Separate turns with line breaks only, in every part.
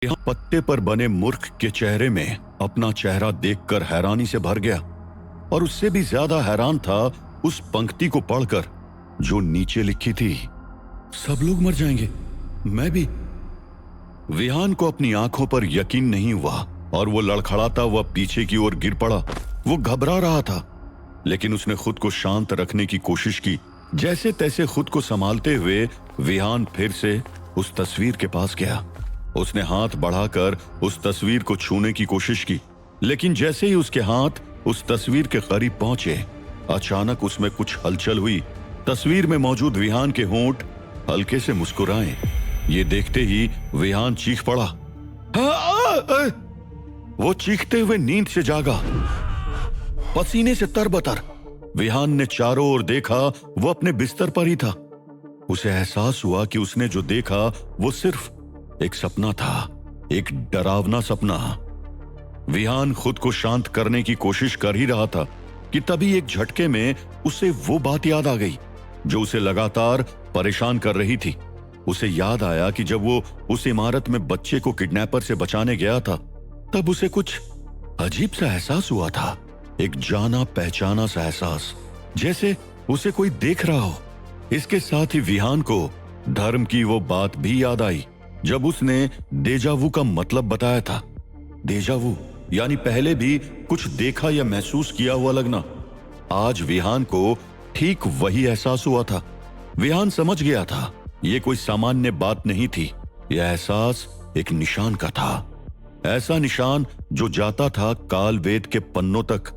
यहाँ पत्ते पर बने मूर्ख के चेहरे में अपना चेहरा देखकर हैरानी से भर गया और उससे भी ज्यादा हैरान था उस पंक्ति को पढ़कर जो नीचे लिखी थी, सब लोग मर जाएंगे, मैं भी। विहान को अपनी आंखों पर यकीन नहीं हुआ और वो लड़खड़ाता हुआ पीछे की ओर गिर पड़ा। वो घबरा रहा था, लेकिन उसने खुद को शांत रखने की कोशिश की। जैसे तैसे खुद को संभालते हुए विहान फिर से उस तस्वीर के पास गया। उसने हाथ बढ़ाकर उस तस्वीर को छूने की कोशिश की, लेकिन जैसे ही उसके हाथ उस तस्वीर के करीब पहुंचे, अचानक उसमें कुछ हलचल हुई। तस्वीर में मौजूद विहान के होंठ हल्के से मुस्कुराए। ये देखते ही विहान चीख पड़ा। वो चीखते हुए नींद से जागा, पसीने से तरबतर। विहान ने चारों ओर देखा, वो अपने बिस्तर पर ही था। उसे एहसास हुआ कि उसने जो देखा वो सिर्फ एक सपना था, एक डरावना सपना। विहान खुद को शांत करने की कोशिश कर ही रहा था कि तभी एक झटके में उसे वो बात याद आ गई जो उसे लगातार परेशान कर रही थी। उसे याद आया कि जब वो उस इमारत में बच्चे को किडनैपर से बचाने गया था, तब उसे कुछ अजीब सा एहसास हुआ था, एक जाना पहचाना सा एहसास, जैसे उसे कोई देख रहा हो। इसके साथ ही विहान को धर्म की वो बात भी याद आई जब उसने डेजावू का मतलब बताया था। डेजावू यानी पहले भी कुछ देखा या महसूस किया हुआ लगना। आज विहान को ठीक वही एहसास हुआ था। विहान समझ गया था ये कोई सामान्य बात नहीं थी, यह एहसास एक निशान का था। ऐसा निशान जो जाता था काल वेद के पन्नों तक।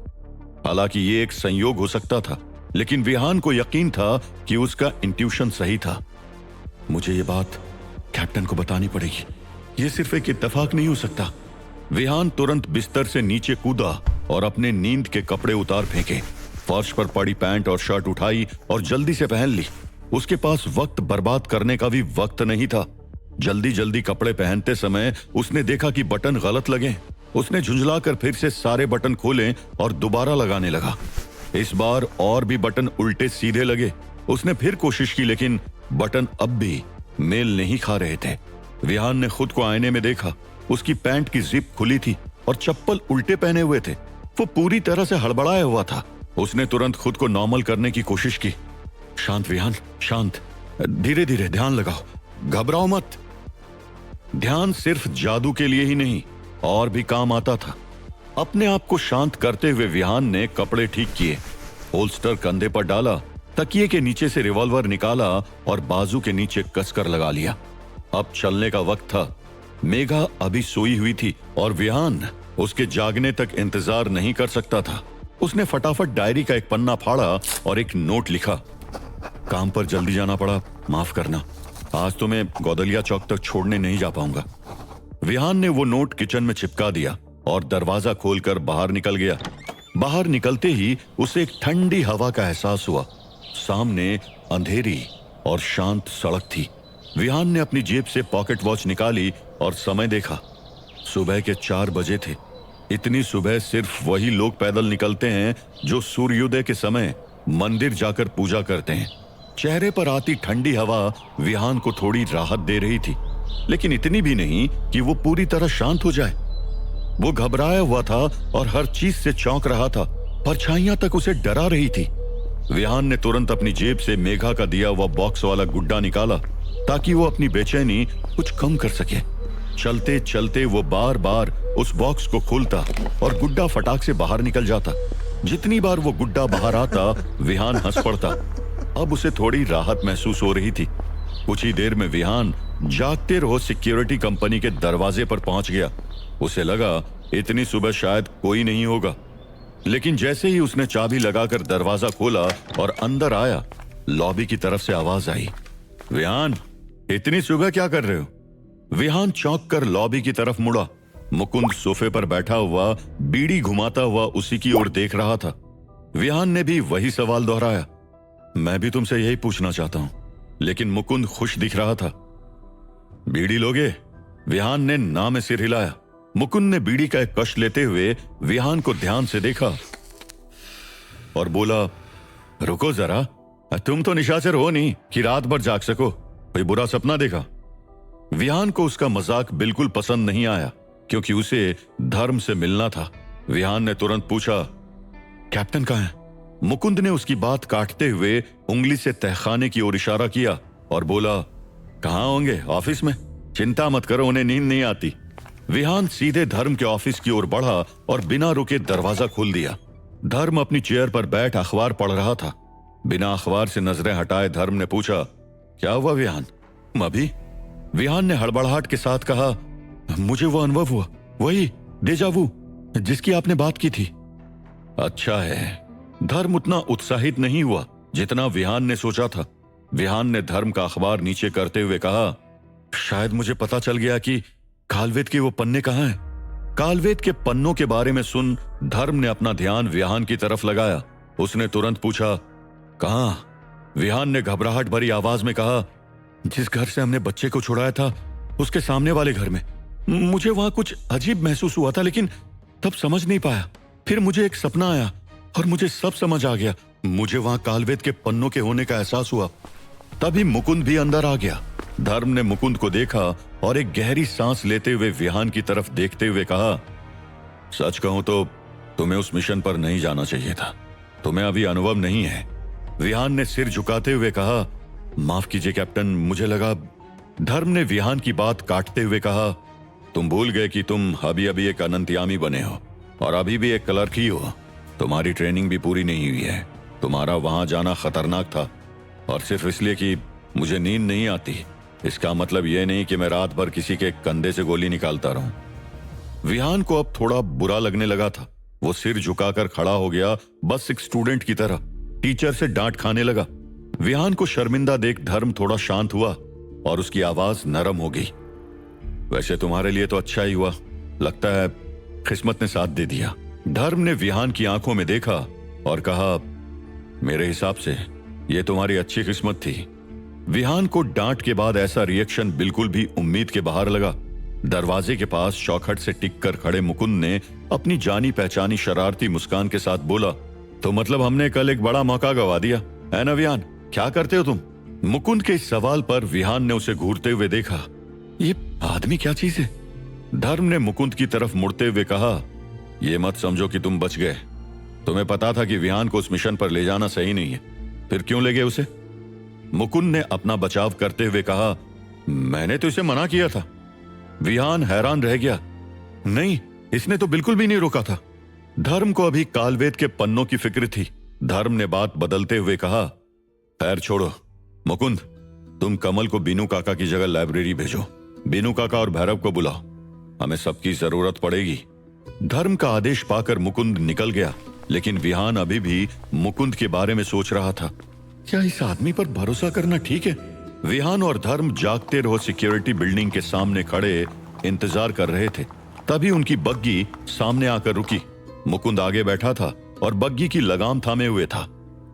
हालांकि ये एक संयोग हो सकता था, लेकिन विहान को यकीन था कि उसका इंट्यूशन सही था। मुझे ये बात कैप्टन को बतानी पड़ेगी, ये सिर्फ एक इत्तेफाक नहीं हो सकता। विहान तुरंत बिस्तर से नीचे कूदा और अपने नींद के कपड़े उतार फेंके। फर्श पर पड़ी पैंट और शर्ट उठाई और जल्दी से पहन ली। उसके पास वक्त बर्बाद करने का भी वक्त नहीं था। जल्दी जल्दी कपड़े पहनते समय उसने देखा कि बटन गलत लगे। उसने झुंझलाकर फिर से सारे बटन खोले और दोबारा लगाने लगा। इस बार और भी बटन उल्टे सीधे लगे। उसने फिर कोशिश की, लेकिन बटन अब भी मेल नहीं खा रहे थे। विहान ने खुद को आईने में देखा। उसकी पैंट की जिप खुली थी और चप्पल उल्टे पहने हुए थे। वो पूरी तरह से हड़बड़ाया हुआ था। उसने तुरंत खुद को नॉर्मल करने की कोशिश की। शांत विहान, शांत, धीरे धीरे ध्यान लगाओ, घबराओ मत। ध्यान सिर्फ जादू के लिए ही नहीं, और भी काम आता था। अपने आप को शांत करते हुए विहान ने कपड़े ठीक किए, होल्स्टर कंधे पर डाला, तकिए के नीचे से रिवॉल्वर निकाला और बाजू के नीचे कसकर लगा लिया। अब चलने का वक्त था। मेघा अभी सोई हुई थी और विहान उसके जागने तक इंतजार नहीं कर सकता था। उसने फटाफट डायरी का एक पन्ना फाड़ा और एक नोट लिखा। काम पर जल्दी जाना पड़ा, माफ करना, आज तो मैं गौदलिया चौक तक छोड़ने नहीं जा पाऊंगा। विहान ने वो नोट किचन में चिपका दिया और दरवाजा खोलकर बाहर निकल गया। बाहर निकलते ही उसे एक ठंडी हवा का एहसास हुआ। सामने अंधेरी और शांत सड़क थी। विहान ने अपनी जेब से पॉकेट वॉच निकाली और समय देखा। सुबह के 4 बजे थे। इतनी सुबह सिर्फ वही लोग पैदल निकलते हैं जो सूर्योदय के समय मंदिर जाकर पूजा करते हैं। चेहरे पर आती ठंडी हवा विहान को थोड़ी राहत दे रही थी, लेकिन इतनी भी नहीं कि वो पूरी तरह शांत हो जाए। वो घबराया हुआ था और हर चीज से चौंक रहा था। परछाइयां तक उसे डरा रही थी। विहान ने तुरंत अपनी जेब से मेघा का दिया हुआ बॉक्स वाला गुड्डा निकाला ताकि वो अपनी बेचैनी कुछ कम कर सके। चलते चलते वो बार बार उस बॉक्स को खोलता और गुड्डा फटाक से बाहर निकल जाता। जितनी बार वो गुड्डा बाहर आता, विहान हंस पड़ता। अब उसे थोड़ी राहत महसूस हो रही थी। कुछ ही देर में विहान जागते रहो सिक्योरिटी कंपनी के दरवाजे पर पहुंच गया। उसे लगा इतनी सुबह शायद कोई नहीं होगा, लेकिन जैसे ही उसने चाबी लगाकर दरवाजा खोला और अंदर आया, लॉबी की तरफ से आवाज आई, विहान, इतनी सुबह क्या कर रहे हो? विहान चौंक कर लॉबी की तरफ मुड़ा। मुकुंद सोफे पर बैठा हुआ बीड़ी घुमाता हुआ उसी की ओर देख रहा था। विहान ने भी वही सवाल दोहराया। मैं भी तुमसे यही पूछना चाहता हूं, लेकिन मुकुंद खुश दिख रहा था। बीड़ी लोगे? विहान ने ना में सिर हिलाया। मुकुंद ने बीड़ी का एक कश लेते हुए विहान को ध्यान से देखा और बोला, रुको जरा, तुम तो निशाचर हो नहीं कि रात भर जाग सको। कोई बुरा सपना देखा? विहान को उसका मजाक बिल्कुल पसंद नहीं आया, क्योंकि उसे धर्म से मिलना था। विहान ने तुरंत पूछा, कैप्टन कहाँ है? मुकुंद ने उसकी बात काटते हुए उंगली से तहखाने की ओर इशारा किया और बोला, कहाँ होंगे? ऑफिस में। चिंता मत करो, उन्हें नींद नहीं आती। विहान सीधे धर्म के ऑफिस की ओर बढ़ा और बिना रुके दरवाजा खोल दिया। धर्म अपनी चेयर पर बैठ अखबार पढ़ रहा था। बिना अखबार से नजरें हटाए धर्म ने पूछा, क्या हुआ विहान? अभी? विहान ने हड़बड़ाहट के साथ कहा, मुझे वो अनुभव हुआ, वही डेजा वू जिसकी आपने बात की थी। अच्छा है। धर्म उतना उत्साहित नहीं हुआ जितना विहान ने सोचा था। विहान ने धर्म का अखबार नीचे करते हुए कहा, शायद मुझे पता चल गया कि कालवेद के वो पन्ने कहाँ हैं। कालवेद के पन्नों के बारे में सुन धर्म ने अपना ध्यान विहान की तरफ लगाया। उसने तुरंत पूछा, कहाँ? विहान ने घबराहट भरी आवाज में कहा, जिस घर से हमने बच्चे को छुड़ाया था उसके सामने वाले घर में। मुझे वहां कुछ अजीब महसूस हुआ था, लेकिन तब समझ नहीं पाया। फिर मुझे एक सपना आया और मुझे सब समझ आ गया। मुझे वहां कालवेद के पन्नों के होने का एहसास हुआ। तभी मुकुंद भी अंदर आ गया। धर्म ने मुकुंद को देखा और एक गहरी सांस लेते हुए विहान की तरफ देखते हुए कहा, सच कहूं तो तुम्हें उस मिशन पर नहीं जाना चाहिए था। तुम्हें अभी अनुभव नहीं है। विहान ने सिर झुकाते हुए कहा, माफ कीजिए कैप्टन, मुझे लगा। धर्म ने विहान की बात काटते हुए कहा, तुम भूल गए कि तुम अभी अभी एक अनंतयामी बने हो और अभी भी एक क्लर्क ही हो। तुम्हारी ट्रेनिंग भी पूरी नहीं हुई है। तुम्हारा वहां जाना खतरनाक था, और सिर्फ इसलिए कि मुझे नींद नहीं आती, इसका मतलब यह नहीं कि मैं रात भर किसी के कंधे से गोली निकालता रहूं। विहान को अब थोड़ा बुरा लगने लगा था। वो सिर झुकाकर खड़ा हो गया, बस एक स्टूडेंट की तरह। टीचर से डांट खाने लगा। विहान को शर्मिंदा देख धर्म थोड़ा शांत हुआ और उसकी आवाज नरम हो गई। वैसे तुम्हारे लिए तो अच्छा ही हुआ, लगता है किस्मत ने साथ दे दिया। धर्म ने विहान की आंखों में देखा और कहा, मेरे हिसाब से यह तुम्हारी अच्छी किस्मत थी। विहान को डांट के बाद ऐसा रिएक्शन बिल्कुल भी उम्मीद के बाहर लगा। दरवाजे के पास चौखट से टिक कर खड़े मुकुंद ने अपनी जानी पहचानी शरारती मुस्कान के साथ बोला, तो मतलब हमने कल एक बड़ा मौका गवा दिया है ना विहान? क्या करते हो तुम? मुकुंद के इस सवाल पर विहान ने उसे घूरते हुए देखा। ये आदमी क्या चीज है? धर्म ने मुकुंद की तरफ मुड़ते हुए कहा, यह मत समझो कि तुम बच गए। तुम्हें पता था कि विहान को उस मिशन पर ले जाना सही नहीं है, फिर क्यों ले गए उसे? मुकुंद ने अपना बचाव करते हुए कहा, मैंने तो इसे मना किया था। विहान हैरान रह गया, नहीं, इसने तो बिल्कुल भी नहीं रोका था। धर्म को अभी कालवेद के पन्नों की फिक्र थी। धर्म ने बात बदलते हुए कहा, खैर छोड़ो मुकुंद, तुम कमल को बीनू काका की जगह लाइब्रेरी भेजो। बीनू काका और भैरव को बुलाओ, हमें सबकी जरूरत पड़ेगी। धर्म का आदेश पाकर मुकुंद निकल गया, लेकिन विहान अभी भी मुकुंद के बारे में सोच रहा था। क्या इस आदमी पर भरोसा करना ठीक है? विहान और धर्म जागते रहो सिक्योरिटी बिल्डिंग के सामने खड़े इंतजार कर रहे थे। तभी उनकी बग्गी सामने आकर रुकी। मुकुंद आगे बैठा था और बग्गी की लगाम थामे हुए था।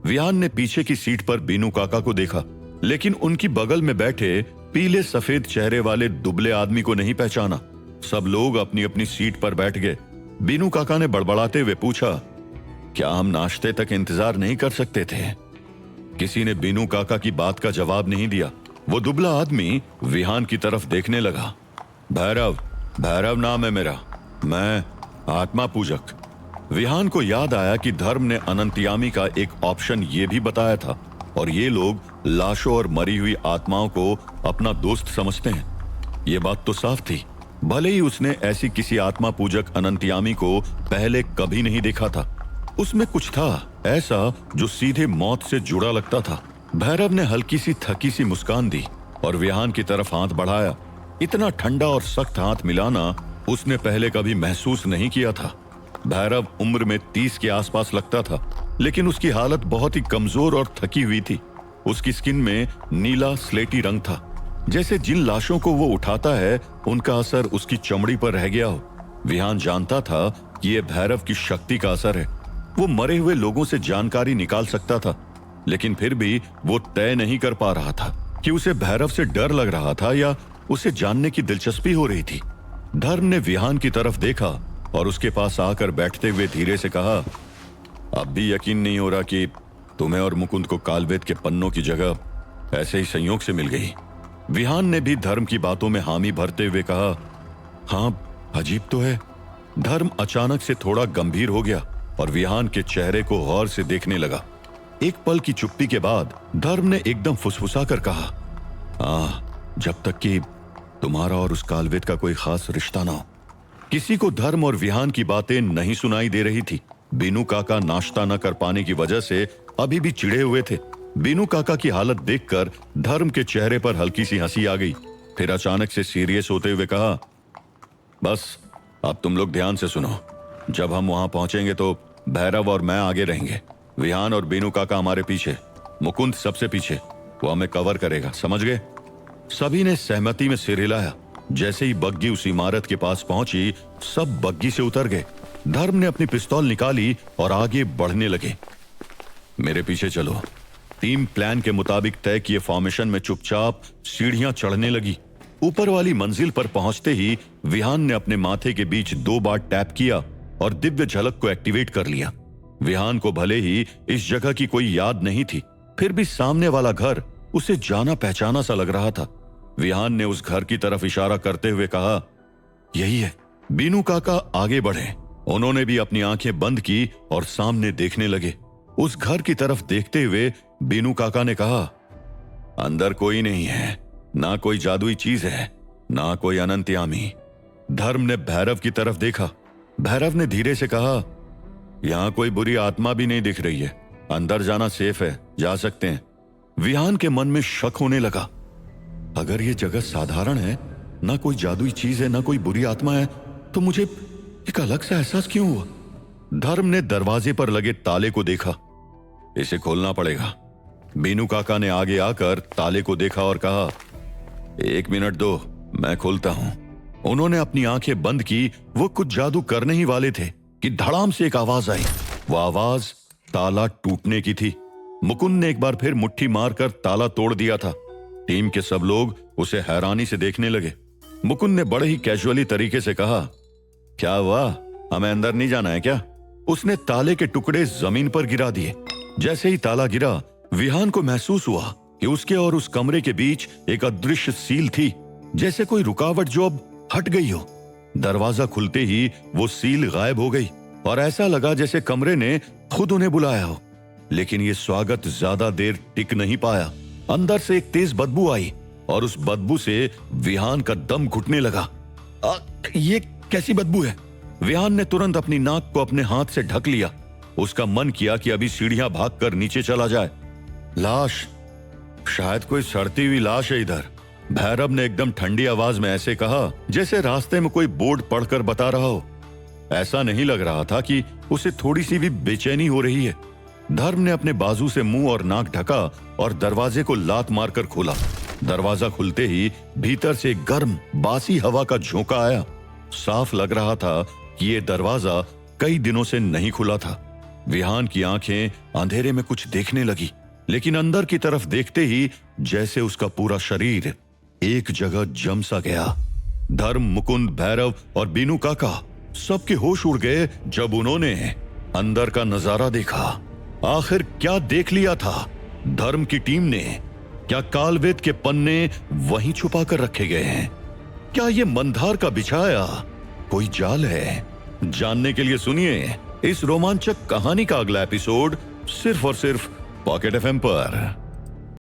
विहान ने पीछे की सीट पर बीनू काका को देखा, लेकिन उनकी बगल में बैठे पीले सफेद चेहरे वाले दुबले आदमी को नहीं पहचाना। सब लोग अपनी अपनी सीट पर बैठ गए। बीनू काका ने बड़बड़ाते हुए पूछा, क्या हम नाश्ते तक इंतजार नहीं कर सकते थे? किसी ने बीनू काका की बात का जवाब नहीं दिया। वो दुबला आदमी विहान की तरफ देखने लगा। भैरव नाम है मेरा, मैं आत्मा पूजक। विहान को याद आया कि धर्म ने अनंतयामी का एक ऑप्शन ये भी बताया था, और ये लोग लाशों और मरी हुई आत्माओं को अपना दोस्त समझते हैं। ये बात तो साफ थी, भले ही उसने ऐसी किसी आत्मा पूजक अनंतयामी को पहले कभी नहीं देखा था। उसमें कुछ था ऐसा जो सीधे मौत से जुड़ा लगता था। भैरव ने हल्की सी थकी सी मुस्कान दी और विहान की तरफ हाथ बढ़ाया। इतना ठंडा और सख्त हाथ मिलाना उसने पहले कभी महसूस नहीं किया था। भैरव उम्र में 30 के आसपास लगता था, लेकिन उसकी हालत बहुत ही कमजोर और थकी हुई थी। उसकी स्किन में नीला स्लेटी रंग था, जैसे जिन लाशों को वो उठाता है उनका असर उसकी चमड़ी पर रह गया हो। विहान जानता था कि यह भैरव की शक्ति का असर है। वो मरे हुए लोगों से जानकारी निकाल सकता था, लेकिन फिर भी वो तय नहीं कर पा रहा था कि उसे भैरव से डर लग रहा था या उसे जानने की दिलचस्पी हो रही थी। धर्म ने विहान की तरफ देखा और उसके पास आकर बैठते हुए धीरे से कहा, अब भी यकीन नहीं हो रहा कि तुम्हें और मुकुंद को कालवेद के पन्नों की जगह ऐसे ही संयोग से मिल गई। विहान ने भी धर्म की बातों में हामी भरते हुए कहा, हाँ अजीब तो है। धर्म अचानक से थोड़ा गंभीर हो गया और विहान के चेहरे को गौर से देखने लगा। एक पल की चुप्पी के बाद धर्म ने एकदम फुसफुसा कर कहा, जब तक कि तुम्हारा और उस कालवेद का कोई खास रिश्ता ना हो। किसी को धर्म और विहान की बातें नहीं सुनाई दे रही थी। बीनू काका नाश्ता न कर पाने की वजह से अभी भी चिढ़े हुए थे। बीनू काका की हालत देखकर धर्म के चेहरे पर हल्की सी हंसी आ गई। फिर अचानक से सीरियस होते हुए कहा, बस अब तुम लोग ध्यान से सुनो। जब हम वहां पहुंचेंगे तो भैरव और मैं आगे रहेंगे, विहान और बीनू काका हमारे पीछे, मुकुंद सबसे पीछे। वो हमें कवर करेगा, समझ गए? सभी ने सहमति में सिर हिलाया। जैसे ही बग्गी उस इमारत के पास पहुंची, सब बग्गी से उतर गए। धर्म ने अपनी पिस्तौल निकाली और आगे बढ़ने लगे। मेरे पीछे चलो। टीम प्लान के मुताबिक तय किए फॉर्मेशन में चुपचाप सीढ़ियां चढ़ने लगी। ऊपर वाली मंजिल पर पहुंचते ही विहान ने अपने माथे के बीच 2 बार टैप किया और दिव्य झलक को एक्टिवेट कर लिया। विहान को भले ही इस जगह की कोई याद नहीं थी, फिर भी सामने वाला घर उसे जाना पहचाना सा लग रहा था। विहान ने उस घर की तरफ इशारा करते हुए कहा, यही है। बीनू काका आगे बढ़े। उन्होंने भी अपनी आंखें बंद की और सामने देखने लगे। उस घर की तरफ देखते हुए बीनू काका ने कहा, अंदर कोई नहीं है, ना कोई जादुई चीज है, ना कोई अनंतयामी। धर्म ने भैरव की तरफ देखा। भैरव ने धीरे से कहा, यहां कोई बुरी आत्मा भी नहीं दिख रही है, अंदर जाना सेफ है, जा सकते हैं। विहान के मन में शक होने लगा। अगर ये जगह साधारण है, ना कोई जादुई चीज है, ना कोई बुरी आत्मा है, तो मुझे एक अलग सा एहसास क्यों हुआ? धर्म ने दरवाजे पर लगे ताले को देखा। इसे खोलना पड़ेगा। बीनू काका ने आगे आकर ताले को देखा और कहा, 1 मिनट दो, मैं खोलता हूं। उन्होंने अपनी आंखें बंद की। वो कुछ जादू करने ही वाले थे कि धड़ाम से एक आवाज आई। वो आवाज ताला टूटने की थी। मुकुंद ने एक बार फिर मुट्ठी मारकर ताला तोड़ दिया था। टीम के सब लोग उसे हैरानी से देखने लगे। मुकुंद ने बड़े ही कैजुअली तरीके से कहा, क्या हुआ, हमें अंदर नहीं जाना है क्या? उसने ताले के टुकड़े जमीन पर गिरा दिए। जैसे ही ताला गिरा, विहान को महसूस हुआ कि उसके और उस कमरे के बीच एक अदृश्य सील थी, जैसे कोई रुकावट जो अब हट गई हो। दरवाजा खुलते ही वो सील गायब हो गई और ऐसा लगा जैसे कमरे ने खुद उन्हें बुलाया हो। लेकिन ये स्वागत ज्यादा देर टिक नहीं पाया। अंदर से एक तेज बदबू आई और उस बदबू से विहान का दम घुटने लगा। ये कैसी बदबू है? विहान ने तुरंत अपनी नाक को अपने हाथ से ढक लिया। उसका मन किया कि अभी सीढ़ियां भागकर नीचे चला जाए। लाश, शायद कोई सड़ती हुई लाश है इधर। भैरव ने एकदम ठंडी आवाज में ऐसे कहा जैसे रास्ते में कोई बोर्ड पढ़कर बता रहा हो। ऐसा नहीं लग रहा था कि उसे थोड़ी सी भी बेचैनी हो रही है। धर्म ने अपने बाजू से मुंह और नाक ढका और दरवाजे को लात मारकर खोला। दरवाजा खुलते ही भीतर से गर्म बासी हवा का झोंका आया। साफ लग रहा था कि ये दरवाजा कई दिनों से नहीं खुला था। विहान की आंखें अंधेरे में कुछ देखने लगी, लेकिन अंदर की तरफ देखते ही जैसे उसका पूरा शरीर एक जगह जम सा गया। धर्म, मुकुंद, भैरव और बीनू काका सबके होश उड़ गए जब उन्होंने अंदर का नजारा देखा। आखिर क्या देख लिया था धर्म की टीम ने? क्या कालवेद के पन्ने वहीं छुपा कर रखे गए हैं? क्या ये मंदार का बिछाया कोई जाल है? जानने के लिए सुनिए इस रोमांचक कहानी का अगला एपिसोड सिर्फ और सिर्फ पॉकेट एफएम पर।